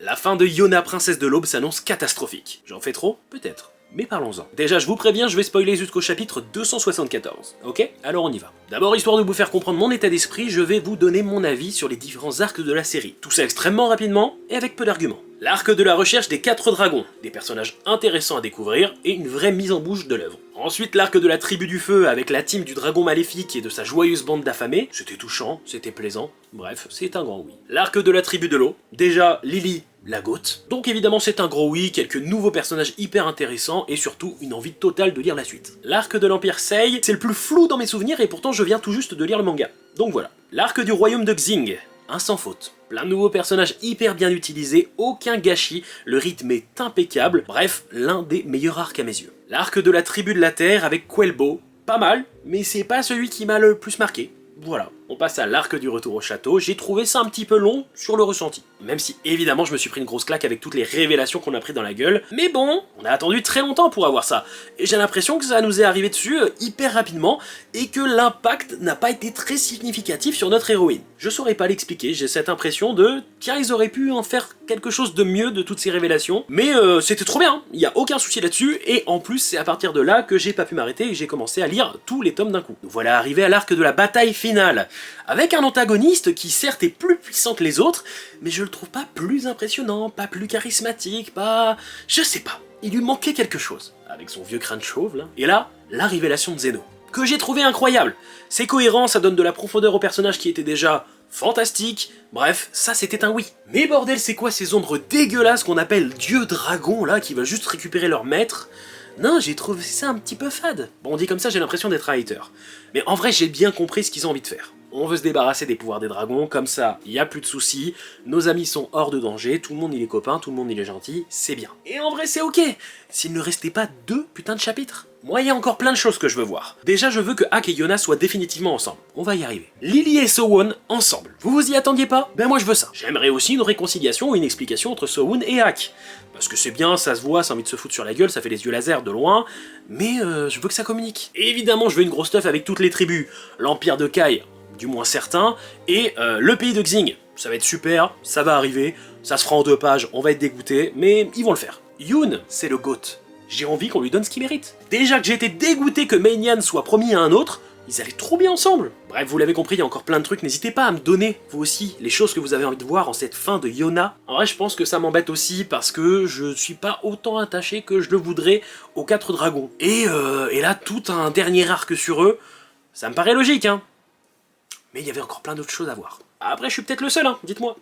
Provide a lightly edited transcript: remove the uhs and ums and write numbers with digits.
La fin de Yona, princesse de l'aube, s'annonce catastrophique. J'en fais trop? Peut-être. Mais parlons-en. Déjà, je vous préviens, je vais spoiler jusqu'au chapitre 274, ok? Alors on y va. D'abord, histoire de vous faire comprendre mon état d'esprit, je vais vous donner mon avis sur les différents arcs de la série. Tout ça extrêmement rapidement et avec peu d'arguments. L'arc de la recherche des 4 dragons, des personnages intéressants à découvrir et une vraie mise en bouche de l'œuvre. Ensuite, l'arc de la tribu du feu avec la team du dragon maléfique et de sa joyeuse bande d'affamés, c'était touchant, c'était plaisant, bref, c'est un grand oui. L'arc de la tribu de l'eau, déjà Lily, la goth. Donc évidemment c'est un gros oui, quelques nouveaux personnages hyper intéressants et surtout une envie totale de lire la suite. L'arc de l'Empire Sei, c'est le plus flou dans mes souvenirs et pourtant je viens tout juste de lire le manga. Donc voilà. L'arc du royaume de Xing, un sans faute. Plein de nouveaux personnages hyper bien utilisés, aucun gâchis, le rythme est impeccable, bref, l'un des meilleurs arcs à mes yeux. L'arc de la tribu de la Terre avec Quelbo, pas mal, mais c'est pas celui qui m'a le plus marqué. Voilà. On passe à l'arc du retour au château, j'ai trouvé ça un petit peu long sur le ressenti. Même si évidemment je me suis pris une grosse claque avec toutes les révélations qu'on a pris dans la gueule, mais bon, on a attendu très longtemps pour avoir ça, et j'ai l'impression que ça nous est arrivé dessus hyper rapidement, et que l'impact n'a pas été très significatif sur notre héroïne. Je saurais pas l'expliquer, j'ai cette impression de, tiens ils auraient pu en faire quelque chose de mieux de toutes ces révélations, mais c'était trop bien, il y a aucun souci là-dessus, et en plus c'est à partir de là que j'ai pas pu m'arrêter et j'ai commencé à lire tous les tomes d'un coup. Nous voilà arrivés à l'arc de la bataille finale, avec un antagoniste qui certes est plus puissant que les autres, mais je le trouve pas plus impressionnant, pas plus charismatique, pas... je sais pas, il lui manquait quelque chose, avec son vieux crâne chauve là. Et là, la révélation de Zeno, que j'ai trouvé incroyable. C'est cohérent, ça donne de la profondeur au personnage qui était déjà fantastique, bref, ça c'était un oui. Mais bordel, c'est quoi ces ombres dégueulasses qu'on appelle dieux dragons là, qui veulent juste récupérer leur maître? Non, j'ai trouvé ça un petit peu fade. Bon, on dit comme ça, j'ai l'impression d'être un hater. Mais en vrai, j'ai bien compris ce qu'ils ont envie de faire. On veut se débarrasser des pouvoirs des dragons, comme ça, il n'y a plus de soucis, nos amis sont hors de danger, tout le monde il est copain, tout le monde il est gentil, c'est bien. Et en vrai c'est ok, s'il ne restait pas 2 putains de chapitres. Moi il y a encore plein de choses que je veux voir. Déjà je veux que Hak et Yona soient définitivement ensemble, on va y arriver. Lily et Sowon ensemble, vous vous y attendiez pas? Ben moi je veux ça. J'aimerais aussi une réconciliation ou une explication entre Sowon et Hak. Parce que c'est bien, ça se voit, ça a envie de se foutre sur la gueule, ça fait les yeux laser de loin, mais je veux que ça communique. Et évidemment je veux une grosse stuff avec toutes les tribus, l'Empire de Kai, du moins certains, et le pays de Xing. Ça va être super, ça va arriver, ça se fera en 2 pages, on va être dégoûté, mais ils vont le faire. Yoon, c'est le GOAT. J'ai envie qu'on lui donne ce qu'il mérite. Déjà que j'étais dégoûté que Mei-Nian soit promis à un autre, ils allaient trop bien ensemble. Bref, vous l'avez compris, il y a encore plein de trucs, n'hésitez pas à me donner, vous aussi, les choses que vous avez envie de voir en cette fin de Yona. En vrai, je pense que ça m'embête aussi parce que je suis pas autant attaché que je le voudrais aux 4 dragons. Et là, tout un dernier arc sur eux, ça me paraît logique, hein. Mais il y avait encore plein d'autres choses à voir. Après, je suis peut-être le seul, hein, dites-moi.